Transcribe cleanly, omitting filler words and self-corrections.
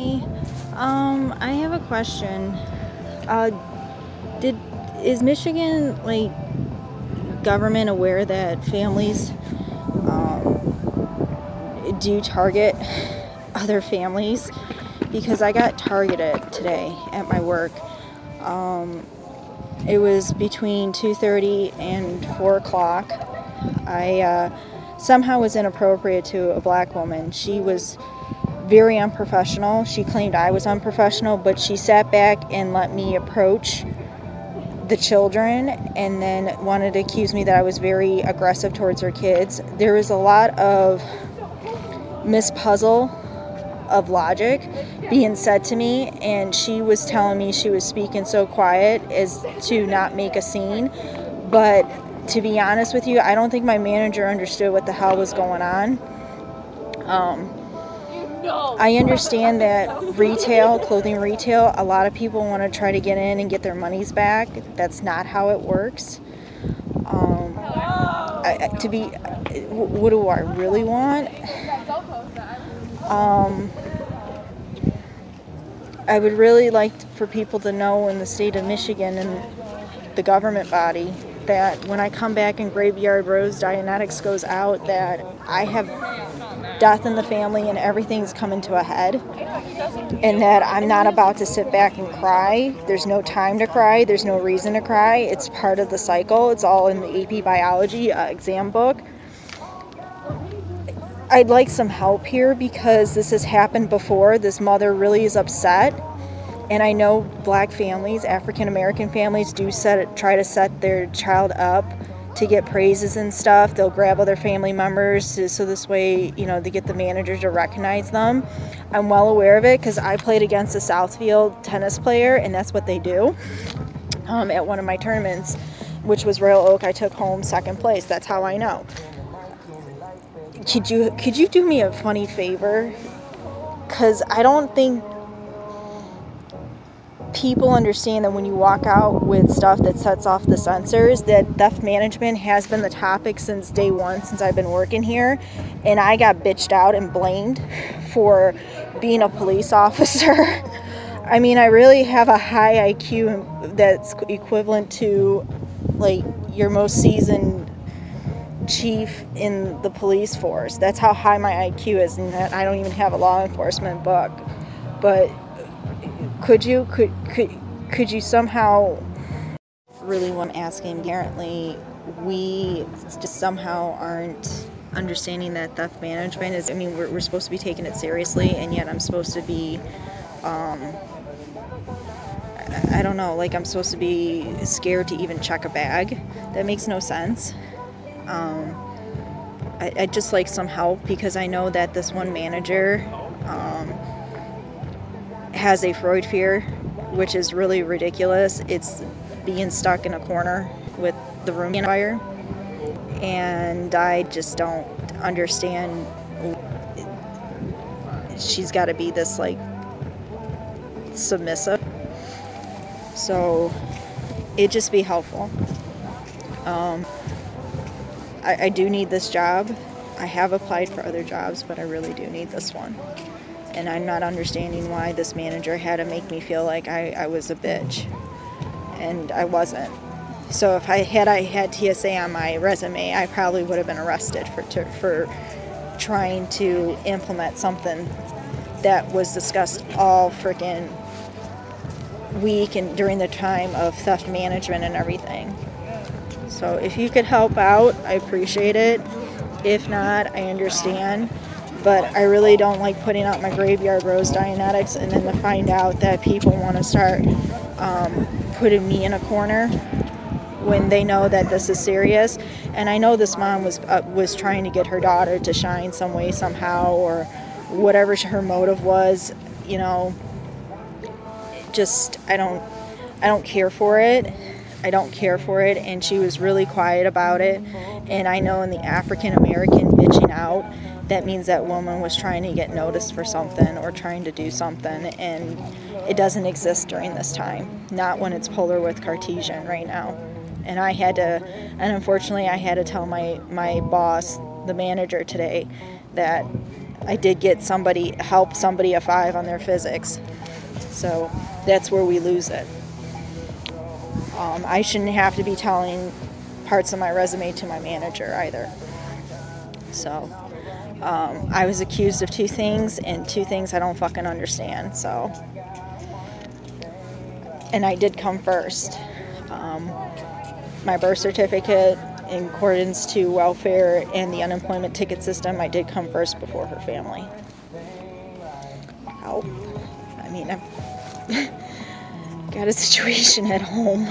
me. I have a question. Is Michigan, like, government aware that families do target other families? Because I got targeted today at my work. It was between 2:30 and 4 o'clock. I somehow was inappropriate to a black woman. She was very unprofessional. She claimed I was unprofessional, but she sat back and let me approach the children and then wanted to accuse me that I was very aggressive towards her kids. There was a lot of mispuzzle of logic being said to me, and she was telling me she was speaking so quiet as to not make a scene. But to be honest with you, I don't think my manager understood what the hell was going on. I understand that clothing retail, a lot of people want to try to get in and get their monies back. That's not how it works. What do I really want? I would really like for people to know in the state of Michigan and the government body that when I come back and Graveyard Rose Dianetics goes out, that I have death in the family and everything's coming to a head, and that I'm not about to sit back and cry. There's no time to cry. There's no reason to cry. It's part of the cycle. It's all in the AP Biology exam book. I'd like some help here because this has happened before. This mother really is upset, and I know black families, African American families, do try to set their child up to get praises and stuff. They'll grab other family members so this way, they get the manager to recognize them. I'm well aware of it because I played against a Southfield tennis player, and that's what they do. At one of my tournaments, which was Royal Oak, I took home second place. That's how I know. Could you do me a funny favor? Because I don't think people understand that when you walk out with stuff that sets off the sensors, that theft management has been the topic since day one, since I've been working here. And I got bitched out and blamed for being a police officer. I mean, I really have a high IQ that's equivalent to, like, your most seasoned chief in the police force. That's how high my IQ is, and I don't even have a law enforcement book. But could you somehow, really what I'm asking, apparently we just somehow aren't understanding that theft management is, we're supposed to be taking it seriously, and yet I'm supposed to be I don't know, like I'm supposed to be scared to even check a bag. That makes no sense. I'd just like some help, because I know that this one manager has a Freud fear, which is really ridiculous. It's being stuck in a corner with the room on fire, and I just don't understand. She's got to be this, like, submissive. So it'd just be helpful. I do need this job. I have applied for other jobs, but I really do need this one. And I'm not understanding why this manager had to make me feel like I was a bitch. And I wasn't. So if I had TSA on my resume, I probably would have been arrested for trying to implement something that was discussed all freaking week and during the time of theft management and everything. So if you could help out, I appreciate it. If not, I understand. But I really don't like putting out my Graveyard Rose Dianetics and then to find out that people want to start putting me in a corner when they know that this is serious. And I know this mom was trying to get her daughter to shine some way, somehow, or whatever her motive was. Just I don't care for it. I don't care for it, and she was really quiet about it. And I know in the African American bitching out, that means that woman was trying to get noticed for something or trying to do something, and it doesn't exist during this time. Not when it's polar with Cartesian right now. And unfortunately I had to tell my boss, the manager today, that I did get help somebody a 5 on their physics. So that's where we lose it. I shouldn't have to be telling parts of my resume to my manager either. So I was accused of 2 things, and 2 things I don't fucking understand. So, and I did come first. My birth certificate, in accordance to welfare and the unemployment ticket system, I did come first before her family. Help. I mean, I've got a situation at home.